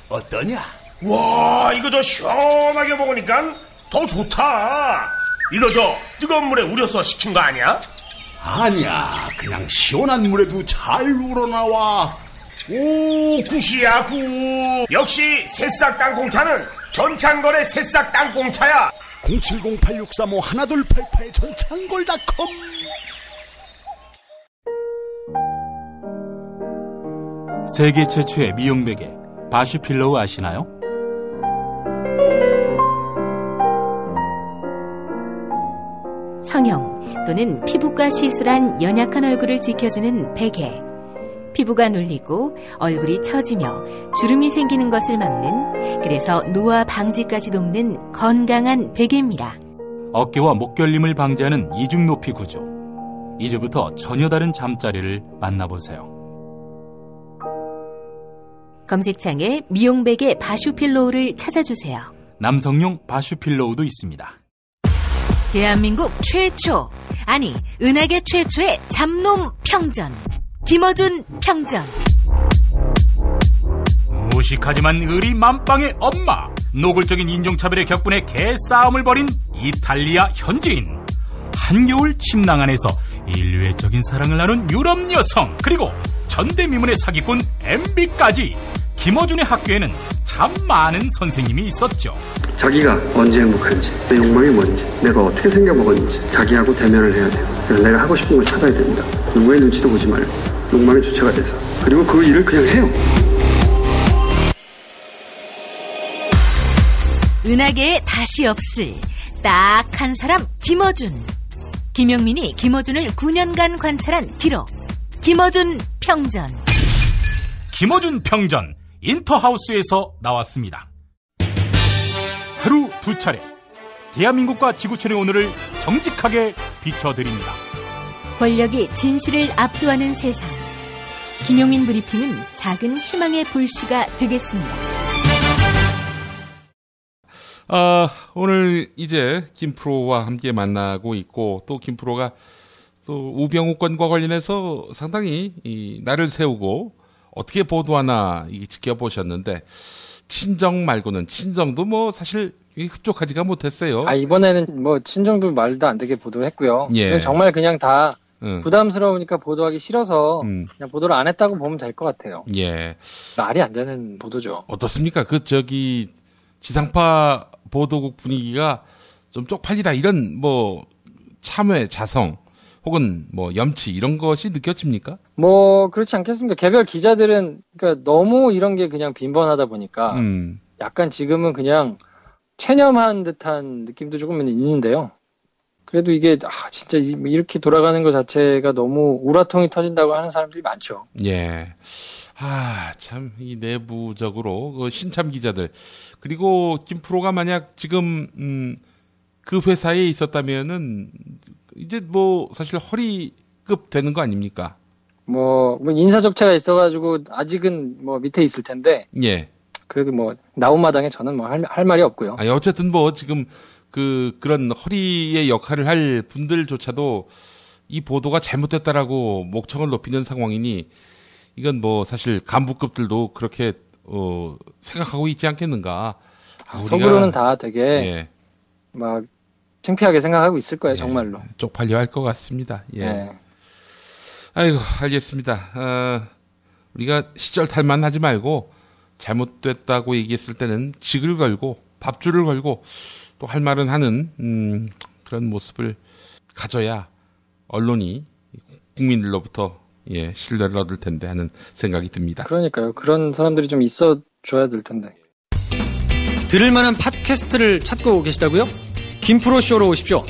S16: 어떠냐?
S15: 와, 이거 시원하게 먹으니까 더 좋다. 이거 뜨거운 물에 우려서 식힌 거 아니야?
S16: 아니야, 그냥 시원한 물에도 잘 우러나와.
S15: 오, 굿이야, 굿. 역시 새싹 땅콩차는 전창걸의 새싹 땅콩차야.
S16: 070-8635-1288 전창걸닷컴.
S1: 세계 최초의 미용 베개 바슈필로우 아시나요?
S8: 성형 또는 피부과 시술한 연약한 얼굴을 지켜주는 베개. 피부가 눌리고 얼굴이 처지며 주름이 생기는 것을 막는, 그래서 노화 방지까지 돕는 건강한 베개입니다.
S1: 어깨와 목 결림을 방지하는 이중 높이 구조. 이제부터 전혀 다른 잠자리를 만나보세요.
S8: 검색창에 미용베개 바슈필로우를 찾아주세요.
S1: 남성용 바슈필로우도 있습니다.
S8: 대한민국 최초, 아니 은하계 최초의 잡놈 평전, 김어준 평전.
S1: 무식하지만 의리 만빵의 엄마, 노골적인 인종차별의 격분에 개싸움을 벌인 이탈리아 현지인, 한겨울 침낭 안에서 인류애적인 사랑을 나눈 유럽 여성, 그리고 전대미문의 사기꾼 MB까지 김어준의 학교에는 참 많은 선생님이 있었죠.
S17: 자기가 언제 행복한지, 내 욕망이 뭔지, 내가 어떻게 생겨먹었는지 자기하고 대면을 해야 돼요. 그래서 내가 하고 싶은 걸 찾아야 됩니다. 누구의 눈치도 보지 말고 욕망의 주체가 돼서, 그리고 그 일을 그냥 해요.
S8: 은하계에 다시 없을 딱 한 사람, 김어준. 김용민이 김어준을 9년간 관찰한 기록, 김어준 평전.
S1: 김어준 평전, 인터하우스에서 나왔습니다. 하루 2차례 대한민국과 지구촌의 오늘을 정직하게 비춰드립니다.
S8: 권력이 진실을 압도하는 세상, 김용민 브리핑은 작은 희망의 불씨가 되겠습니다.
S13: 오늘 이제 김프로와 함께 만나고 있고, 또 김프로가 또 우병우 건과 관련해서 상당히 날을 세우고 어떻게 보도하나 지켜보셨는데, 친정 말고는, 친정도 뭐 사실 흡족하지가 못했어요.
S14: 이번에는 뭐 친정도 말도 안 되게 보도했고요.
S13: 예.
S14: 정말 그냥 다 부담스러우니까 보도하기 싫어서 그냥 보도를 안 했다고 보면 될 것 같아요.
S13: 예.
S14: 말이 안 되는 보도죠.
S13: 어떻습니까? 지상파 보도국 분위기가 좀 쪽팔리다, 이런 뭐 참회, 자성 혹은 뭐 염치, 이런 것이 느껴집니까?
S14: 뭐 그렇지 않겠습니까? 개별 기자들은 그러니까 너무 이런 게 그냥 빈번하다 보니까 약간 지금은 그냥 체념한 듯한 느낌도 조금 있는데요. 그래도 이게 진짜 이렇게 돌아가는 것 자체가 너무 우라통이 터진다고 하는 사람들이 많죠.
S13: 예. 참, 이 내부적으로 신참 기자들, 그리고 김프로가 만약 지금 그 회사에 있었다면은 이제 뭐 사실 허리급 되는 거 아닙니까?
S14: 뭐 인사적체가 있어가지고 아직은 뭐 밑에 있을 텐데.
S13: 예.
S14: 그래도 뭐 나온 마당에 저는 뭐 할 말이 없고요.
S13: 아니 어쨌든 뭐 지금 그런 허리의 역할을 할 분들조차도 이 보도가 잘못됐다라고 목청을 높이는 상황이니 이건 뭐 사실 간부급들도 그렇게 생각하고 있지 않겠는가.
S14: 속으로는 다 되게
S13: 예.
S14: 막 창피하게 생각하고 있을 거예요. 정말로.
S13: 쪽팔려 할 것 같습니다. 예.
S14: 예.
S13: 아이고 알겠습니다. 우리가 시절 탈만 하지 말고 잘못됐다고 얘기했을 때는 직을 걸고 밥줄을 걸고 또 할 말은 하는 그런 모습을 가져야 언론이 국민들로부터 신뢰를 얻을 텐데 하는 생각이 듭니다.
S14: 그러니까요. 그런 사람들이 좀 있어줘야 될 텐데.
S18: 들을 만한 팟캐스트를 찾고 계시다고요? 김프로쇼로 오십시오.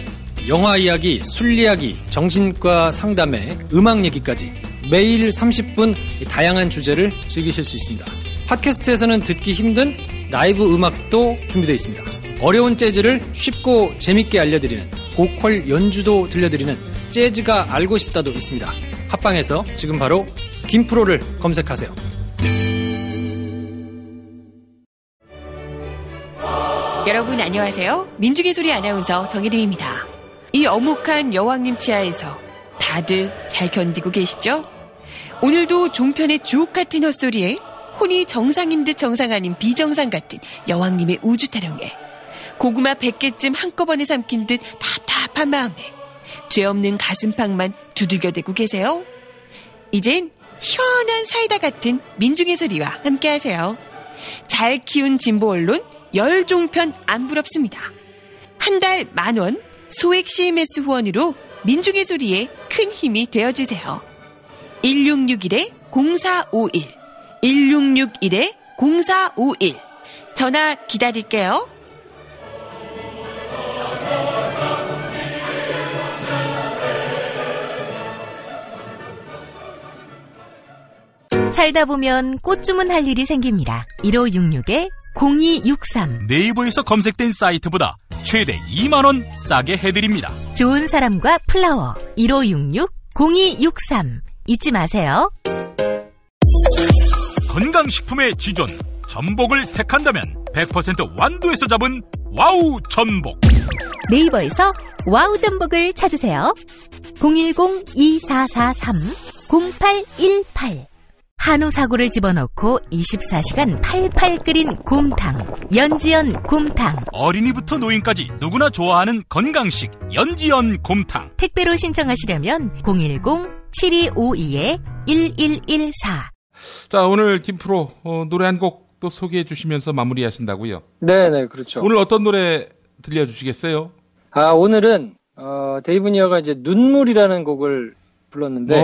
S18: 영화 이야기, 술 이야기, 정신과 상담에 음악 얘기까지 매일 30분 다양한 주제를 즐기실 수 있습니다. 팟캐스트에서는 듣기 힘든 라이브 음악도 준비되어 있습니다. 어려운 재즈를 쉽고 재밌게 알려드리는 보컬 연주도 들려드리는 재즈가 알고 싶다도 있습니다. 팟빵에서 지금 바로 김프로를 검색하세요.
S19: 여러분 안녕하세요. 민중의 소리 아나운서 정혜림입니다. 이 어묵한 여왕님 치아에서 다들 잘 견디고 계시죠? 오늘도 종편의 주옥 같은 헛소리에 혼이 정상인 듯 정상 아닌 비정상 같은 여왕님의 우주 타령에 고구마 100개쯤 한꺼번에 삼킨 듯 답답한 마음에 죄 없는 가슴팍만 두들겨대고 계세요. 이젠 시원한 사이다 같은 민중의 소리와 함께하세요. 잘 키운 진보 언론 열종편 안 부럽습니다. 한 달 10,000원 소액 CMS 후원으로 민중의 소리에 큰 힘이 되어주세요. 1661-0451 1661-0451 전화 기다릴게요.
S8: 살다 보면 꽃 주문할 일이 생깁니다. 1566-0263
S1: 네이버에서 검색된 사이트보다 최대 2만원 싸게 해드립니다.
S8: 좋은 사람과 플라워 1566-0263 잊지 마세요.
S1: 건강식품의 지존 전복을 택한다면 100% 완도에서 잡은 와우 전복.
S8: 네이버에서 와우 전복을 찾으세요. 010-2443-0818 한우 사고를 집어넣고 24시간 팔팔 끓인 곰탕 연지연 곰탕.
S1: 어린이부터 노인까지 누구나 좋아하는 건강식 연지연 곰탕.
S8: 택배로 신청하시려면 010-7252-1114.
S13: 자, 오늘 김프로 노래 한 곡 또 소개해 주시면서 마무리하신다고요?
S14: 네네, 그렇죠.
S13: 오늘 어떤 노래 들려주시겠어요?
S14: 오늘은 데이브 니어가 이제 눈물이라는 곡을 불렀는데.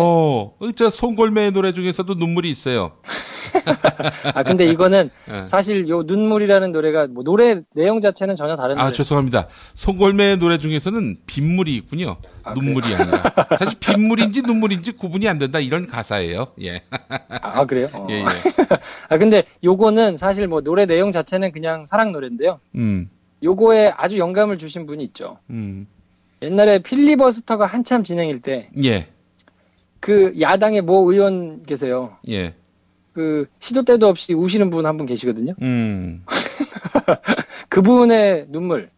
S13: 저 송골매의 노래 중에서도 눈물이 있어요.
S14: 근데 이거는 사실 요 눈물이라는 노래가 뭐 노래 내용 자체는 전혀 다른데.
S13: 죄송합니다. 송골매의 노래 중에서는 빗물이 있군요. 눈물이
S14: 그래요?
S13: 아니라. 사실 빗물인지 눈물인지 구분이 안 된다 이런 가사예요. 예.
S14: 그래요?
S13: 예.
S14: 근데 요거는 사실 뭐 노래 내용 자체는 그냥 사랑 노래인데요. 요거에 아주 영감을 주신 분이 있죠. 옛날에 필리버스터가 한참 진행일 때.
S13: 예.
S14: 그 야당의 모 의원 계세요.
S13: 예.
S14: 그 시도 때도 없이 우시는 분 한 분 계시거든요. 그분의 눈물.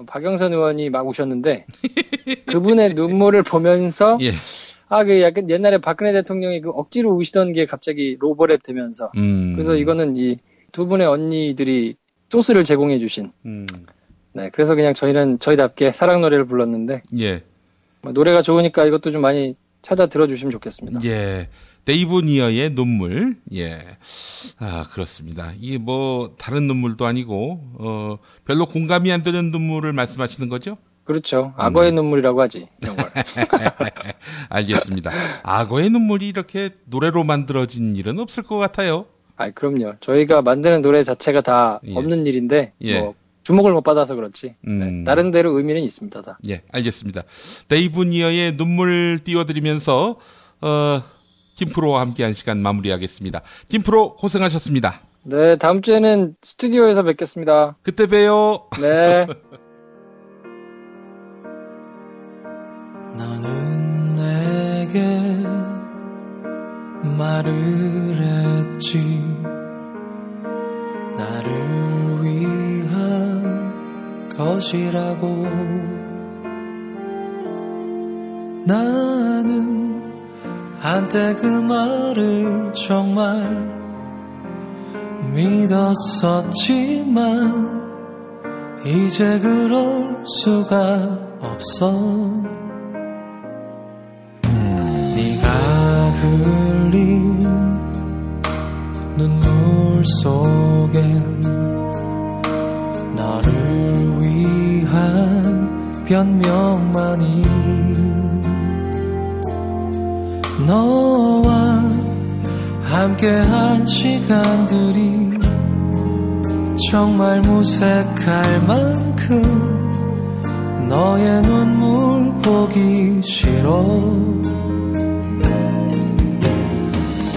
S14: 박영선 의원이 막 우셨는데 그분의 눈물을 보면서 그 약간 옛날에 박근혜 대통령이 그 억지로 우시던 게 갑자기 로버랩 되면서 그래서 이거는 이 두 분의 언니들이 소스를 제공해 주신 네, 그래서 그냥 저희는 저희답게 사랑 노래를 불렀는데 노래가 좋으니까 이것도 좀 많이 찾아 들어주시면 좋겠습니다.
S13: 예. 데이브 니어의 눈물. 예. 그렇습니다. 이게 뭐, 다른 눈물도 아니고, 별로 공감이 안 되는 눈물을 말씀하시는 거죠?
S14: 그렇죠. 악어의 눈물이라고 하지, 이런 걸.
S13: 알겠습니다. 악어의 눈물이 이렇게 노래로 만들어진 일은 없을 것 같아요.
S14: 그럼요. 저희가 만드는 노래 자체가 다 없는 일인데, 뭐, 주목을 못 받아서 그렇지. 네, 나름대로 의미는 있습니다. 다.
S13: 예, 알겠습니다. 데이브 니어의 눈물 띄워드리면서 김프로와 함께한 시간 마무리하겠습니다. 김프로 고생하셨습니다.
S14: 네, 다음 주에는 스튜디오에서 뵙겠습니다.
S13: 그때 봬요.
S14: 네.
S10: 너는 내게 말을 했지 나를 위한 것이라고. 나는 한때 그 말을 정말 믿었었지만 이제 그럴 수가 없어. 네가 흘린 눈물 속엔 너를 위한 변명만이. 너와 함께한 시간들이 정말 무색할 만큼 너의 눈물 보기 싫어.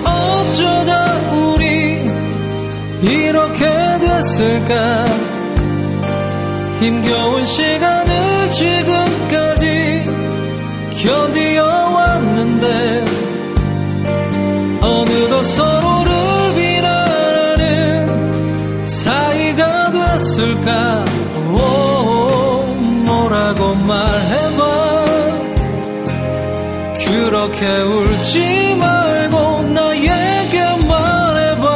S10: 어쩌다 우리 이렇게 됐을까. 힘겨운 시간을 지금까지 견디어왔는데 어느덧 서로를 비난하는 사이가 됐을까. 뭐라고 말해봐. 그렇게 울지 말고 나에게 말해봐.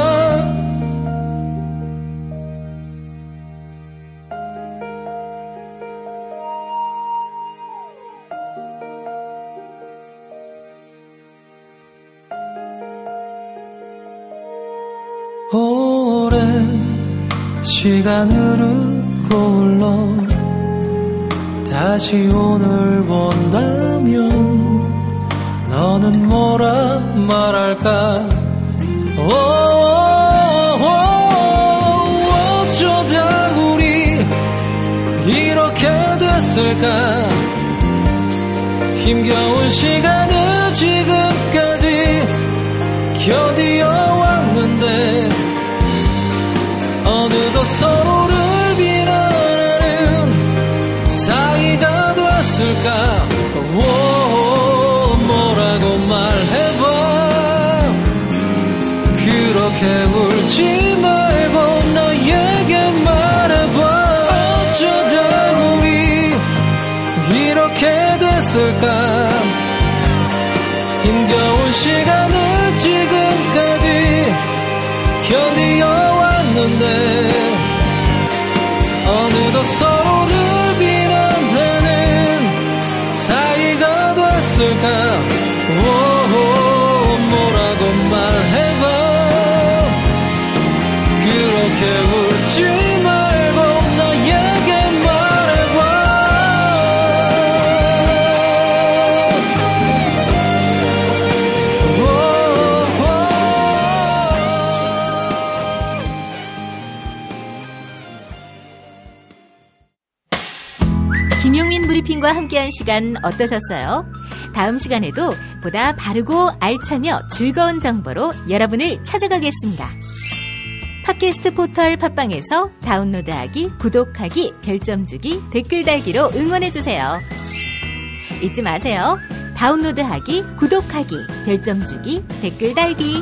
S10: 오랜 시간 흐르고 흘러 다시 오늘 본다면 너는 뭐라 말할까. 어쩌다 우리 이렇게 됐을까. 힘겨운 시간을 지금까지 견디어왔는데 어느덧 서로를 비난하는 사이가 됐을까. 뭐라고 말해봐. 그렇게 울지 말고 나에게 말해봐. 어쩌다 우리 이렇게 됐을까. 힘겨운 시간을 지금까지 견디어왔는데 어느덧 서로를 비난하는 사이가 됐을까. 뭐라고 말해봐. 그렇게 울지 말고 나에게 말해봐.
S8: 김용민 브리핑과 함께한 시간 어떠셨어요? 다음 시간에도 보다 바르고 알차며 즐거운 정보로 여러분을 찾아가겠습니다. 팟캐스트 포털 팟빵에서 다운로드하기, 구독하기, 별점 주기, 댓글 달기로 응원해주세요. 잊지 마세요. 다운로드하기, 구독하기, 별점 주기, 댓글 달기.